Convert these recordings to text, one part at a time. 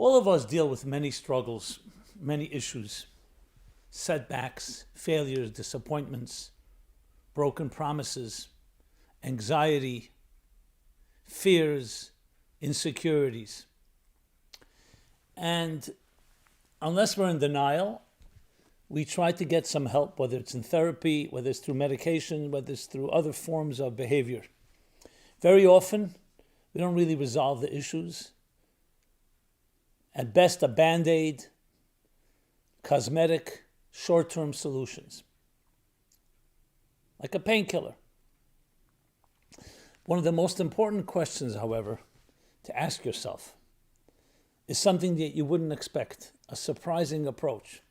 All of us deal with many struggles, many issues, setbacks, failures, disappointments, broken promises, anxiety, fears, insecurities. And unless we're in denial, we try to get some help, whether it's in therapy, whether it's through medication, whether it's through other forms of behavior. Very often, we don't really resolve the issues. At best, a Band-Aid, cosmetic, short-term solutions, like a painkiller. One of the most important questions, however, to ask yourself is something that you wouldn't expect, a surprising approach,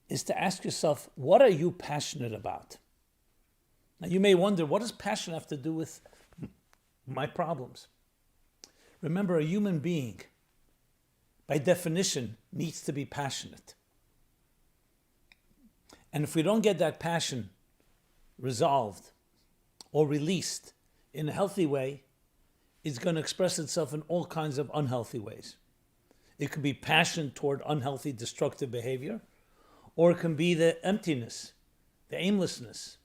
is to ask yourself, what are you passionate about? Now, you may wonder, what does passion have to do with my problems? Remember, a human being, by definition, needs to be passionate. And if we don't get that passion resolved or released in a healthy way, it's going to express itself in all kinds of unhealthy ways. It could be passion toward unhealthy, destructive behavior, or it can be the emptiness, the aimlessness,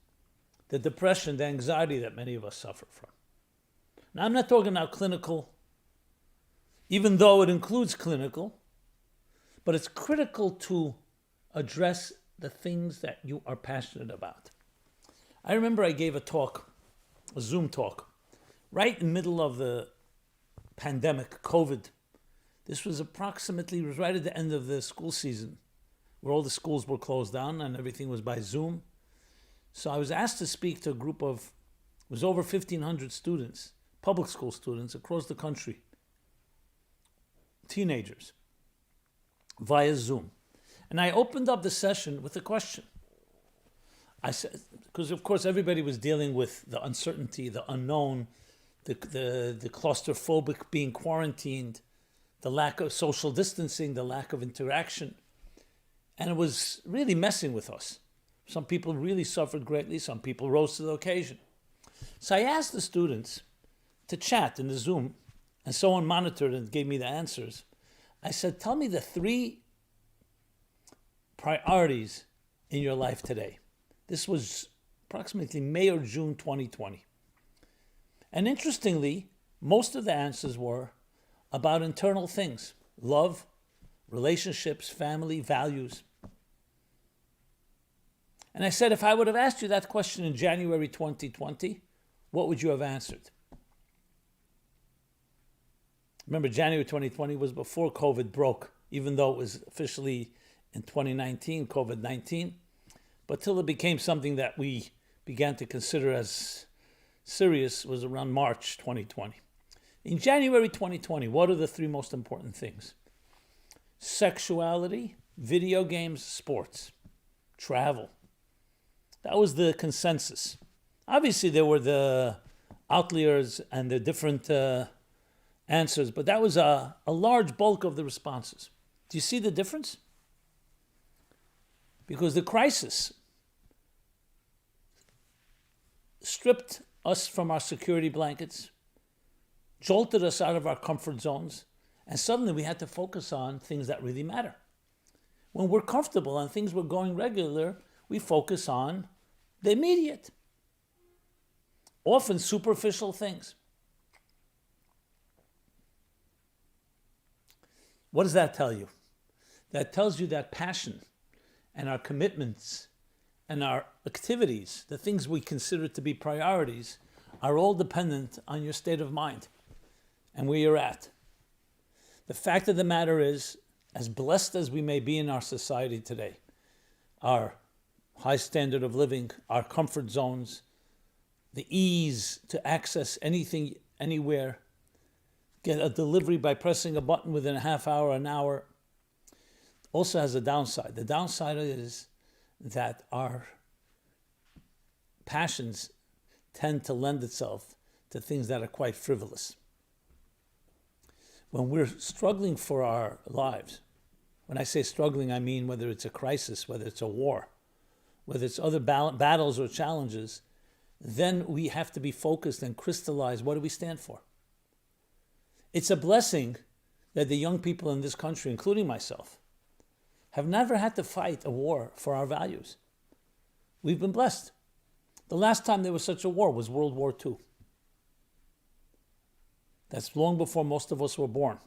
the depression, the anxiety that many of us suffer from. Now, I'm not talking about clinical, even though it includes clinical, but it's critical to address the things that you are passionate about. I remember I gave a talk, a Zoom talk, right in the middle of the pandemic, COVID. This was right at the end of the school season, where all the schools were closed down and everything was by Zoom. So I was asked to speak to a group of, it was over 1,500 students, public school students across the country, teenagers, via Zoom. And I opened up the session with a question. I said, because of course everybody was dealing with the uncertainty, the unknown, the claustrophobic being quarantined, the lack of social distancing, the lack of interaction. And it was really messing with us. Some people really suffered greatly. Some people rose to the occasion. So I asked the students to chat in the Zoom, and someone monitored and gave me the answers. I said, tell me the 3 priorities in your life today. This was approximately May or June 2020. And interestingly, most of the answers were about internal things: love, relationships, family, values. And I said, if I would have asked you that question in January 2020, what would you have answered? Remember, January 2020 was before COVID broke, even though it was officially in 2019, COVID-19. But till it became something that we began to consider as serious was around March 2020. In January 2020, what are the 3 most important things? Sexuality, video games, sports, travel. That was the consensus. Obviously, there were the outliers and the different answers, but that was a large bulk of the responses. Do you see the difference? Because the crisis stripped us from our security blankets, jolted us out of our comfort zones, and suddenly we had to focus on things that really matter. When we're comfortable and things were going regular, we focus on the immediate, often superficial things. What does that tell you? That tells you that passion and our commitments and our activities, the things we consider to be priorities, are all dependent on your state of mind and where you're at. The fact of the matter is, as blessed as we may be in our society today, our high standard of living, our comfort zones, the ease to access anything, anywhere, get a delivery by pressing a button within a half hour, an hour, also has a downside. The downside is that our passions tend to lend itself to things that are quite frivolous. When we're struggling for our lives, when I say struggling, I mean whether it's a crisis, whether it's a war, whether it's other battles or challenges, then we have to be focused and crystallize what do we stand for. It's a blessing that the young people in this country, including myself, have never had to fight a war for our values. We've been blessed. The last time there was such a war was World War II. That's long before most of us were born.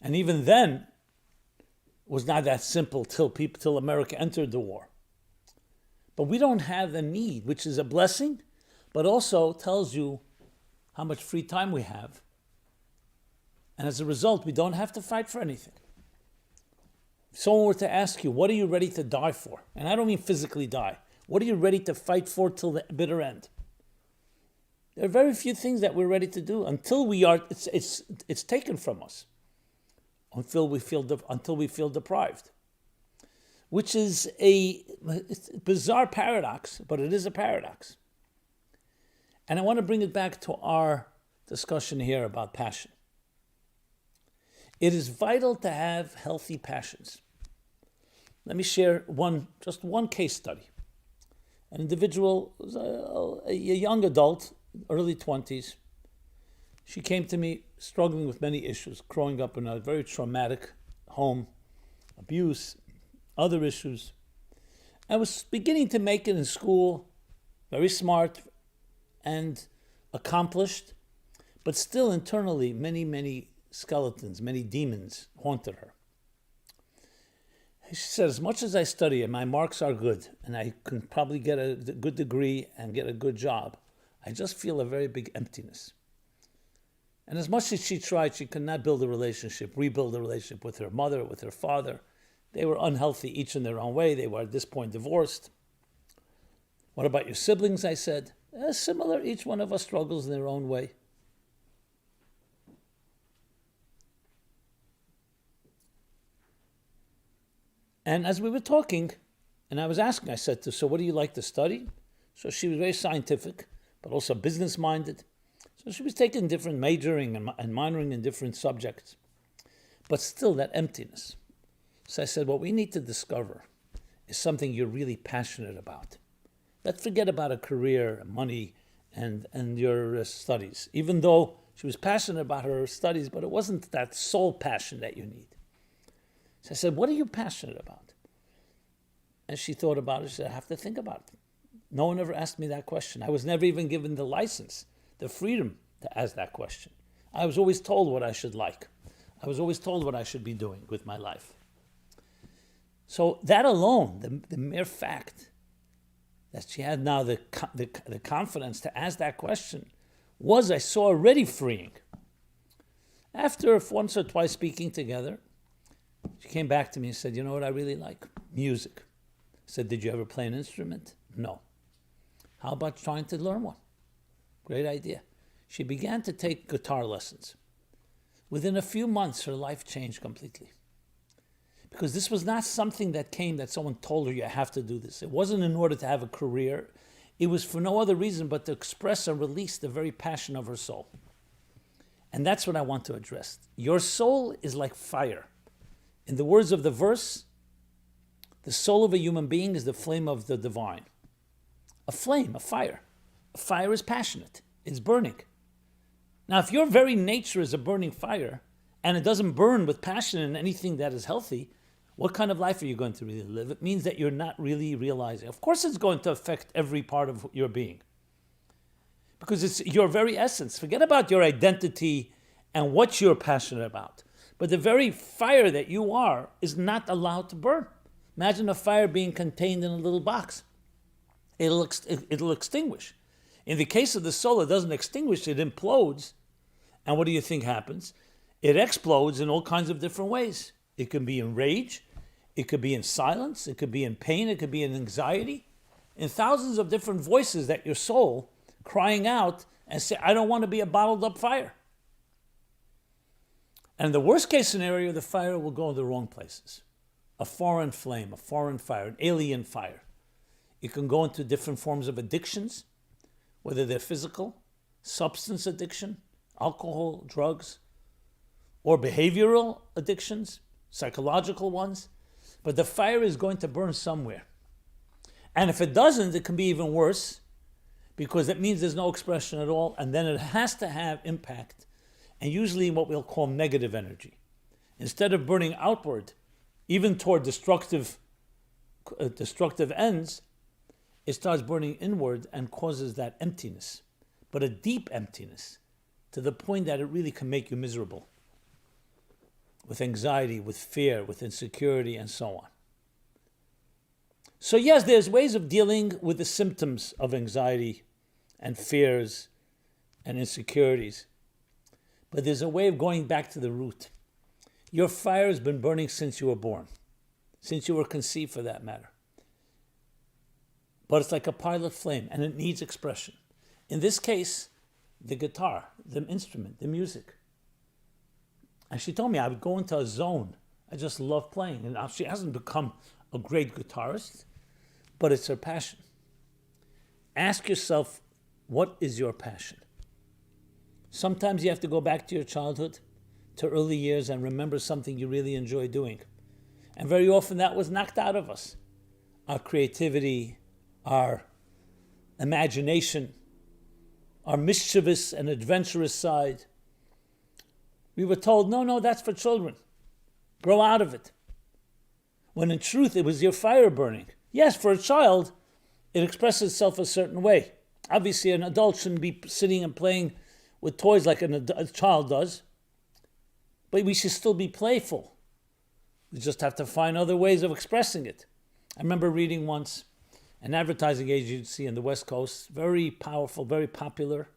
And even then, it was not that simple till America entered the war. But we don't have the need, which is a blessing, but also tells you how much free time we have. And as a result, we don't have to fight for anything. If someone were to ask you, what are you ready to die for? And I don't mean physically die. What are you ready to fight for till the bitter end? There are very few things that we're ready to do until we are. It's taken from us. Until we feel deprived, which is a bizarre paradox, but it is a paradox. And I want to bring it back to our discussion here about passion. It is vital to have healthy passions. Let me share just one case study. An individual, a young adult, early 20s. She came to me struggling with many issues, growing up in a very traumatic home, abuse, other issues. I was beginning to make it in school, very smart and accomplished, but still internally many skeletons, many demons haunted her. She said, as much as I study and my marks are good, and I can probably get a good degree and get a good job, I just feel a very big emptiness. And as much as she tried, she could not rebuild a relationship with her mother, with her father. They were unhealthy, each in their own way. They were at this point divorced. What about your siblings, I said? Similar, each one of us struggles in their own way. And as we were talking, and I was asking, I said to her, so what do you like to study? So she was very scientific, but also business-minded. So she was taking different majoring and minoring in different subjects, but still that emptiness. So I said, what we need to discover is something you're really passionate about. Let's forget about a career, money, and your studies, even though she was passionate about her studies, but it wasn't that sole passion that you need. So I said, what are you passionate about? And she thought about it. She said, I have to think about it. No one ever asked me that question. I was never even given the license, the freedom to ask that question. I was always told what I should like. I was always told what I should be doing with my life. So that alone, the mere fact that she had now the confidence to ask that question was, I saw, already freeing. After once or twice speaking together, she came back to me and said, you know what I really like? Music. I said, did you ever play an instrument? No. How about trying to learn one? Great idea. She began to take guitar lessons. Within a few months, her life changed completely. Because this was not something that someone told her, you have to do this. It wasn't in order to have a career. It was for no other reason but to express and release the very passion of her soul. And that's what I want to address. Your soul is like fire. In the words of the verse, the soul of a human being is the flame of the divine. A flame, a fire. A fire is passionate. It's burning. Now, if your very nature is a burning fire, and it doesn't burn with passion in anything that is healthy, what kind of life are you going to really live? It means that you're not really realizing. Of course it's going to affect every part of your being. Because it's your very essence. Forget about your identity and what you're passionate about. But the very fire that you are is not allowed to burn. Imagine a fire being contained in a little box. It'll extinguish. In the case of the soul, it doesn't extinguish, it implodes. And what do you think happens? It explodes in all kinds of different ways. It can be in rage, it could be in silence, it could be in pain, it could be in anxiety, in thousands of different voices that your soul crying out and say, I don't want to be a bottled up fire. And in the worst case scenario, the fire will go in the wrong places. A foreign flame, a foreign fire, an alien fire. It can go into different forms of addictions, whether they're physical, substance addiction, alcohol, drugs, or behavioral addictions, psychological ones. But the fire is going to burn somewhere. And if it doesn't, it can be even worse, because that means there's no expression at all, and then it has to have impact and usually what we'll call negative energy. Instead of burning outward, even toward destructive ends, it starts burning inward and causes that emptiness, but a deep emptiness, to the point that it really can make you miserable, with anxiety, with fear, with insecurity, and so on. So yes, there's ways of dealing with the symptoms of anxiety and fears and insecurities, but there's a way of going back to the root. Your fire has been burning since you were born, since you were conceived for that matter. But it's like a pilot flame, and it needs expression. In this case, the guitar, the instrument, the music. And she told me I would go into a zone. I just love playing. And she hasn't become a great guitarist, but it's her passion. Ask yourself, what is your passion? Sometimes you have to go back to your childhood, to early years, and remember something you really enjoy doing. And very often that was knocked out of us. Our creativity, our imagination, our mischievous and adventurous side. We were told, no, that's for children. Grow out of it. When in truth, it was your fire burning. Yes, for a child, it expresses itself a certain way. Obviously, an adult shouldn't be sitting and playing with toys like a child does. But we should still be playful. We just have to find other ways of expressing it. I remember reading once an advertising agency in the West Coast, very powerful, very popular.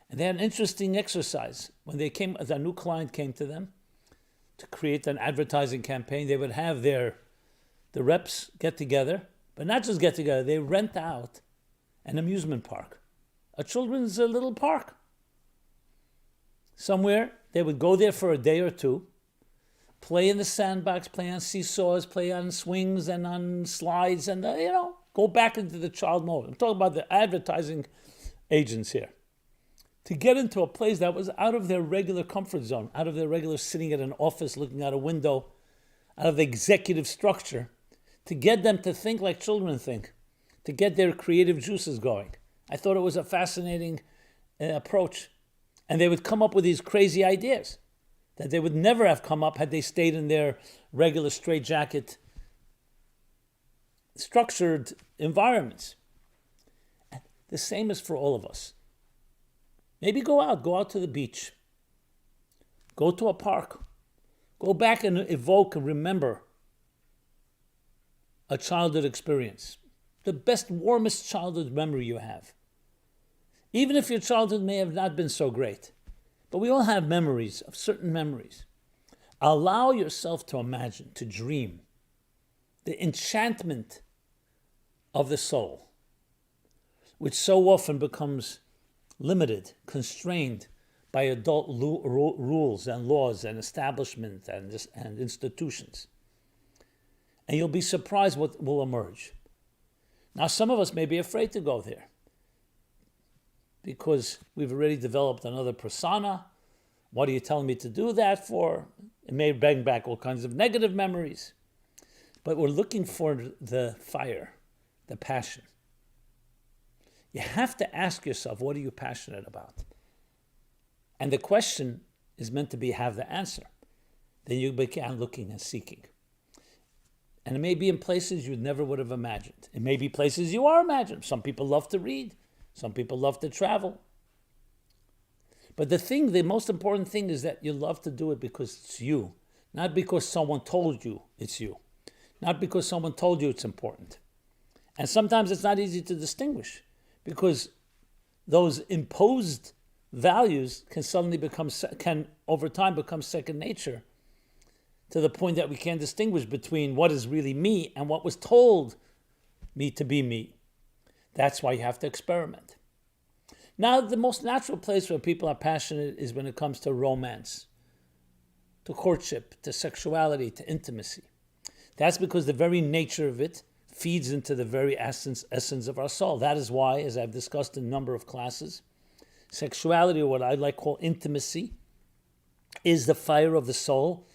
And they had an interesting exercise. When they came, as a new client came to them to create an advertising campaign, they would have the reps get together, but not just get together, they rent out an amusement park, a children's little park. Somewhere, they would go there for a day or two, play in the sandbox, play on seesaws, play on swings and on slides, and go back into the child mode. I'm talking about the advertising agents here. To get into a place that was out of their regular comfort zone, out of their regular sitting at an office, looking out a window, out of the executive structure, to get them to think like children think, to get their creative juices going. I thought it was a fascinating approach. And they would come up with these crazy ideas that they would never have come up had they stayed in their regular straitjacket structured environments. And the same is for all of us. Maybe go out to the beach, go to a park, go back and evoke and remember a childhood experience, the best, warmest childhood memory you have. Even if your childhood may have not been so great, but we all have memories of certain memories. Allow yourself to imagine, to dream, the enchantment of the soul, which so often becomes limited, constrained by adult rules and laws and establishment and institutions. And you'll be surprised what will emerge. Now, some of us may be afraid to go there, because we've already developed another persona. What are you telling me to do that for? It may bring back all kinds of negative memories. But we're looking for the fire, the passion. You have to ask yourself, what are you passionate about? And the question is meant to have the answer. Then you begin looking and seeking. And it may be in places you never would have imagined. It may be places you are imagined. Some people love to read. Some people love to travel. But the most important thing is that you love to do it because it's you, not because someone told you it's you, not because someone told you it's important. And sometimes it's not easy to distinguish because those imposed values can over time become second nature, to the point that we can't distinguish between what is really me and what was told me to be me. That's why you have to experiment. Now, the most natural place where people are passionate is when it comes to romance, to courtship, to sexuality, to intimacy. That's because the very nature of it feeds into the very essence of our soul. That is why, as I've discussed in a number of classes, sexuality, or what I like to call intimacy, is the fire of the soul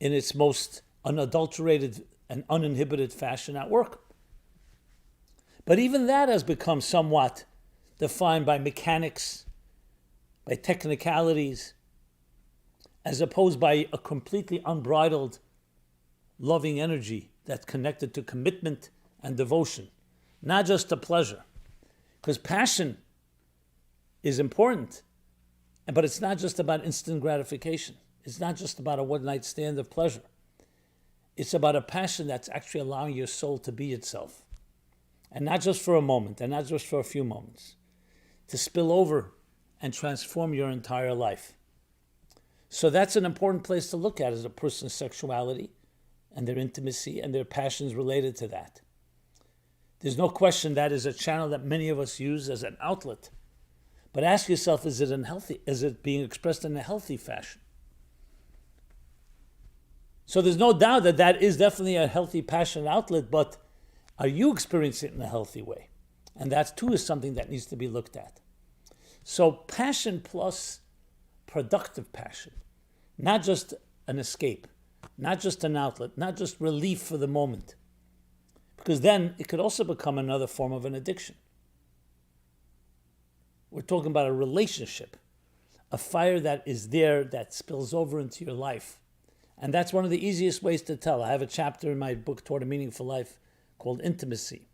in its most unadulterated and uninhibited fashion at work. But even that has become somewhat defined by mechanics, by technicalities, as opposed by a completely unbridled, loving energy that's connected to commitment and devotion, not just to pleasure. Because passion is important, but it's not just about instant gratification. It's not just about a one-night stand of pleasure. It's about a passion that's actually allowing your soul to be itself. And not just for a moment, and not just for a few moments. To spill over and transform your entire life. So that's an important place to look at, as a person's sexuality and their intimacy and their passions related to that. There's no question that is a channel that many of us use as an outlet. But ask yourself, is it being expressed in a healthy fashion? So there's no doubt that that is definitely a healthy passion outlet, but are you experiencing it in a healthy way? And that too is something that needs to be looked at. So passion plus productive passion, not just an escape, not just an outlet, not just relief for the moment, because then it could also become another form of an addiction. We're talking about a relationship, a fire that is there that spills over into your life. And that's one of the easiest ways to tell. I have a chapter in my book, Toward a Meaningful Life, called Intimacy.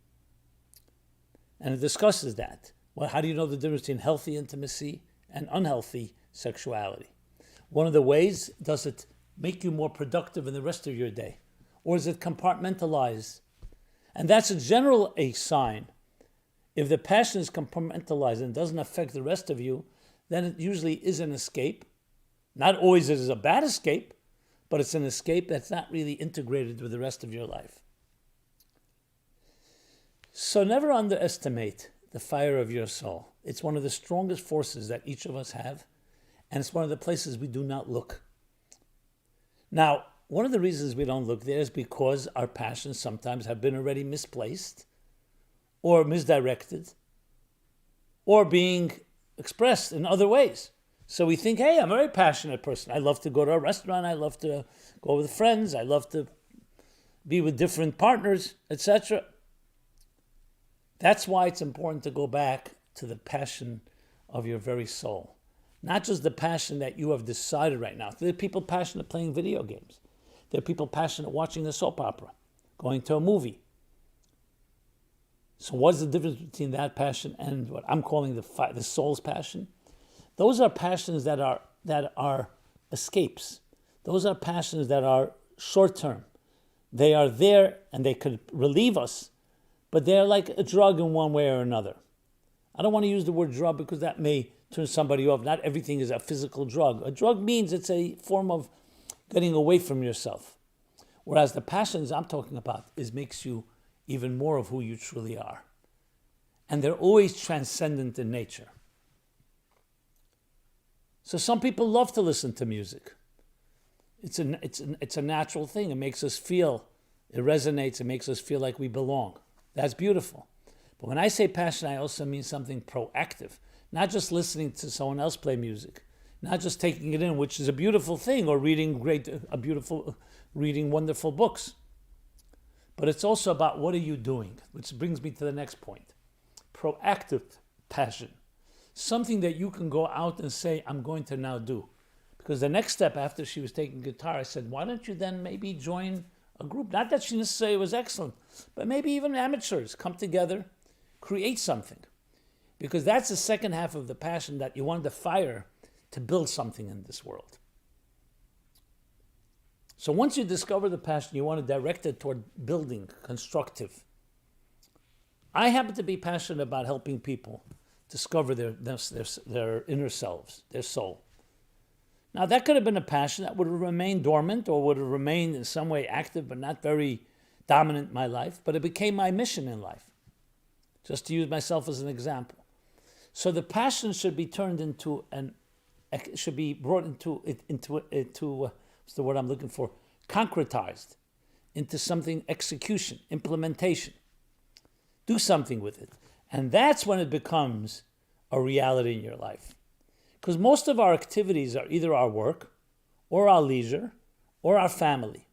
And it discusses that. Well, how do you know the difference between healthy intimacy and unhealthy sexuality? One of the ways, does it make you more productive in the rest of your day? Or is it compartmentalized? And that's a general sign. If the passion is compartmentalized and doesn't affect the rest of you, then it usually is an escape. Not always it is a bad escape, but it's an escape that's not really integrated with the rest of your life. So never underestimate the fire of your soul. It's one of the strongest forces that each of us have, and it's one of the places we do not look. Now, one of the reasons we don't look there is because our passions sometimes have been already misplaced, or misdirected, or being expressed in other ways. So we think, hey, I'm a very passionate person. I love to go to a restaurant. I love to go with friends. I love to be with different partners, etc. That's why it's important to go back to the passion of your very soul. Not just the passion that you have decided right now. There are people passionate playing video games. There are people passionate watching a soap opera, going to a movie. So what's the difference between that passion and what I'm calling the soul's passion? Those are passions that are escapes. Those are passions that are short-term. They are there and they could relieve us, but they're like a drug in one way or another. I don't want to use the word drug because that may turn somebody off. Not everything is a physical drug. A drug means it's a form of getting away from yourself. Whereas the passions I'm talking about makes you even more of who you truly are. And they're always transcendent in nature. So some people love to listen to music. It's a natural thing. It makes us feel, it resonates, it makes us feel like we belong. That's beautiful. But when I say passion, I also mean something proactive. Not just listening to someone else play music. Not just taking it in, which is a beautiful thing, or reading wonderful books. But it's also about what are you doing, which brings me to the next point. Proactive passion. Something that you can go out and say, I'm going to now do. Because the next step after she was taking guitar, I said, why don't you then maybe join a group? Not that she necessarily was excellent, but maybe even amateurs come together, create something. Because that's the second half of the passion, that you want the fire to build something in this world. So once you discover the passion, you want to direct it toward building, constructive. I happen to be passionate about helping people discover their inner selves, their soul. Now that could have been a passion that would have remained dormant or would have remained in some way active but not very dominant in my life, but it became my mission in life, just to use myself as an example. So the passion should be turned into should be brought into what's the word I'm looking for? Concretized into something, execution, implementation. Do something with it. And that's when it becomes a reality in your life. Because most of our activities are either our work, or our leisure, or our family.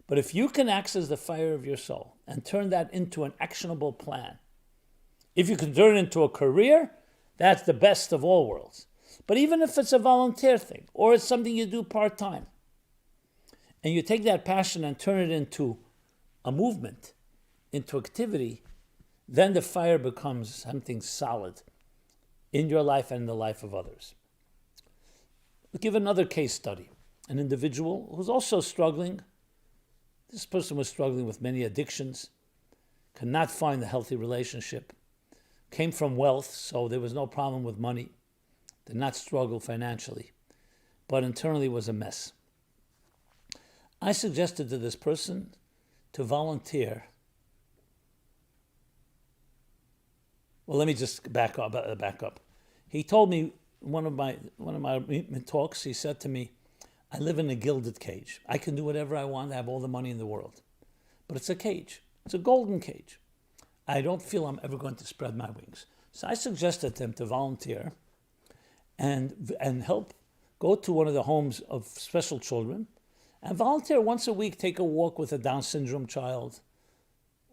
But if you can access the fire of your soul and turn that into an actionable plan, if you can turn it into a career, that's the best of all worlds. But even if it's a volunteer thing, or it's something you do part-time, and you take that passion and turn it into a movement, into activity, then the fire becomes something solid in your life and in the life of others. We'll give another case study. An individual who's also struggling. This person was struggling with many addictions, could not find a healthy relationship, came from wealth, so there was no problem with money, did not struggle financially, but internally was a mess. I suggested to this person to volunteer. Well, let me just back up. He told me one of my talks. He said to me, "I live in a gilded cage. I can do whatever I want. I have all the money in the world, but it's a cage. It's a golden cage. I don't feel I'm ever going to spread my wings." So I suggested to him to volunteer and help go to one of the homes of special children and volunteer once a week, take a walk with a Down syndrome child,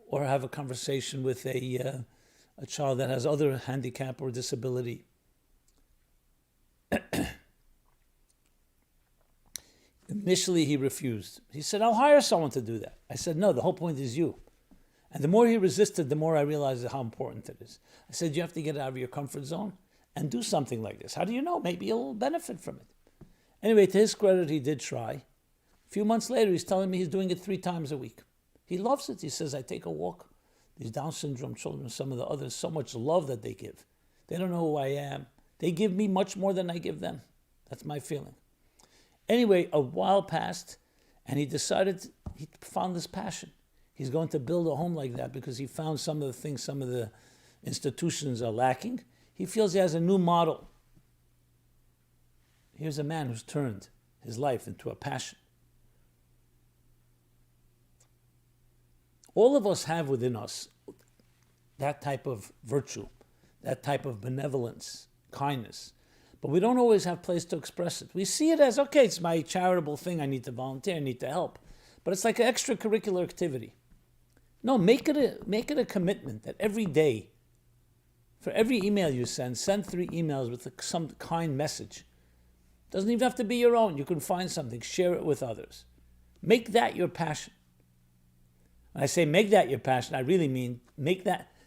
or have a conversation with a child that has other handicap or disability. Initially, he refused. He said, "I'll hire someone to do that." I said, "No, the whole point is you." And the more he resisted, the more I realized how important it is. I said, "You have to get out of your comfort zone and do something like this. How do you know? Maybe you'll benefit from it." Anyway, to his credit, he did try. A few months later, he's telling me he's doing it 3 times a week. He loves it. He says, "I take a walk. These Down syndrome children, some of the others, so much love that they give. They don't know who I am. They give me much more than I give them." That's my feeling. Anyway, a while passed, and he decided he found this passion. He's going to build a home like that because he found some of the things some of the institutions are lacking. He feels he has a new model. Here's a man who's turned his life into a passion. All of us have within us that type of virtue, that type of benevolence, kindness. But we don't always have a place to express it. We see it as, okay, it's my charitable thing, I need to volunteer, I need to help. But it's like an extracurricular activity. No, make it a commitment that every day, for every email you send 3 emails with some kind message. Doesn't even have to be your own. You can find something, share it with others. Make that your passion. When I say make that your passion, I really mean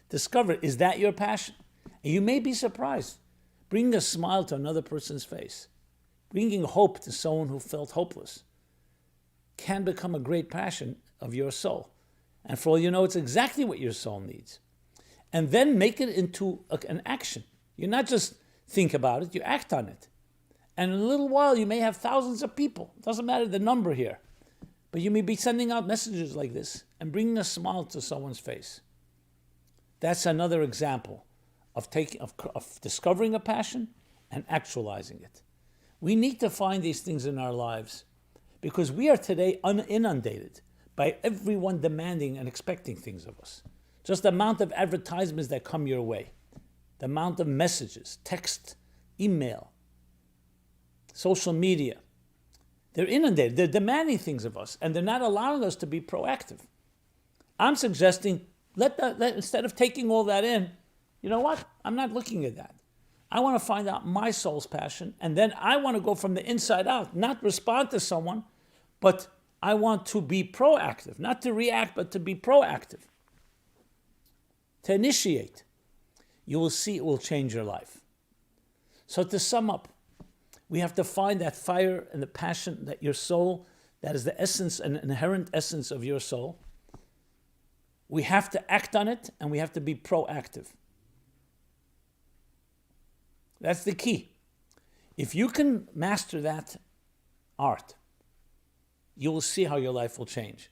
discover, is that your passion? And you may be surprised. Bringing a smile to another person's face, bringing hope to someone who felt hopeless, can become a great passion of your soul. And for all you know, it's exactly what your soul needs. And then make it into an action. You not just think about it, you act on it. And in a little while, you may have thousands of people. It doesn't matter the number here. But you may be sending out messages like this and bringing a smile to someone's face. That's another example of discovering a passion and actualizing it. We need to find these things in our lives because we are today inundated by everyone demanding and expecting things of us. Just the amount of advertisements that come your way, the amount of messages, text, email, social media. They're inundated. They're demanding things of us, and they're not allowing us to be proactive. I'm suggesting instead of taking all that in, you know what? I'm not looking at that. I want to find out my soul's passion, and then I want to go from the inside out, not respond to someone, but I want to be proactive, not to react, but to be proactive, to initiate. You will see it will change your life. So to sum up, we have to find that fire and the passion that your soul, that is the essence and inherent essence of your soul. We have to act on it, and we have to be proactive. That's the key. If you can master that art, you will see how your life will change.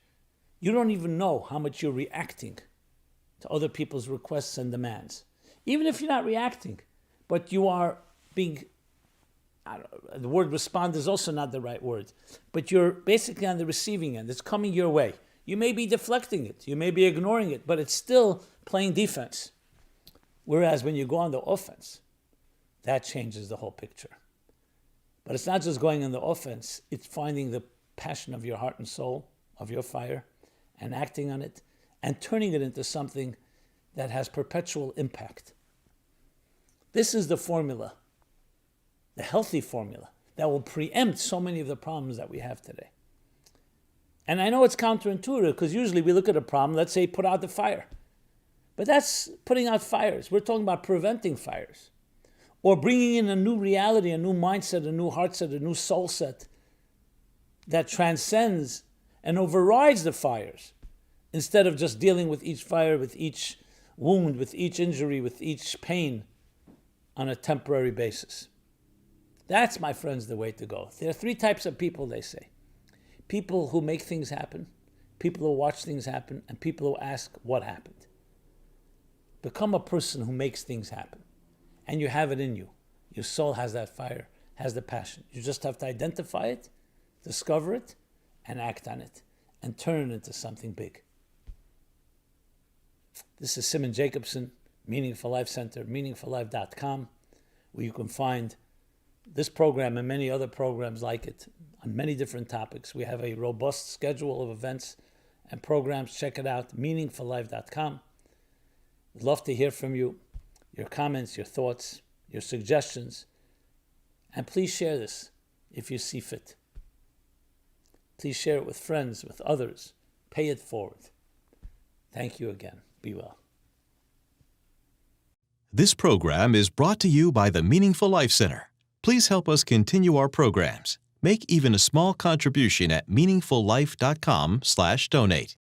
You don't even know how much you're reacting to other people's requests and demands. Even if you're not reacting, but you are being, the word respond is also not the right word, but you're basically on the receiving end. It's coming your way. You may be deflecting it, you may be ignoring it, but it's still playing defense. Whereas when you go on the offense, that changes the whole picture. But it's not just going on the offense, it's finding the passion of your heart and soul, of your fire, and acting on it, and turning it into something that has perpetual impact. This is the formula the healthy formula that will preempt so many of the problems that we have today. And I know it's counterintuitive because usually we look at a problem, let's say put out the fire. But that's putting out fires. We're talking about preventing fires. Or bringing in a new reality, a new mindset, a new heart set, a new soul set that transcends and overrides the fires instead of just dealing with each fire, with each wound, with each injury, with each pain on a temporary basis. That's, my friends, the way to go. There are three types of people, they say. People who make things happen, people who watch things happen, and people who ask what happened. Become a person who makes things happen. And you have it in you. Your soul has that fire, has the passion. You just have to identify it, discover it, and act on it, and turn it into something big. This is Simon Jacobson, Meaningful Life Center, meaningfullife.com, where you can find this program and many other programs like it on many different topics. We have a robust schedule of events and programs. Check it out, meaningfullife.com. We'd love to hear from you, your comments, your thoughts, your suggestions. And please share this if you see fit. Please share it with friends, with others. Pay it forward. Thank you again. Be well. This program is brought to you by the Meaningful Life Center. Please help us continue our programs. Make even a small contribution at meaningfullife.com/donate.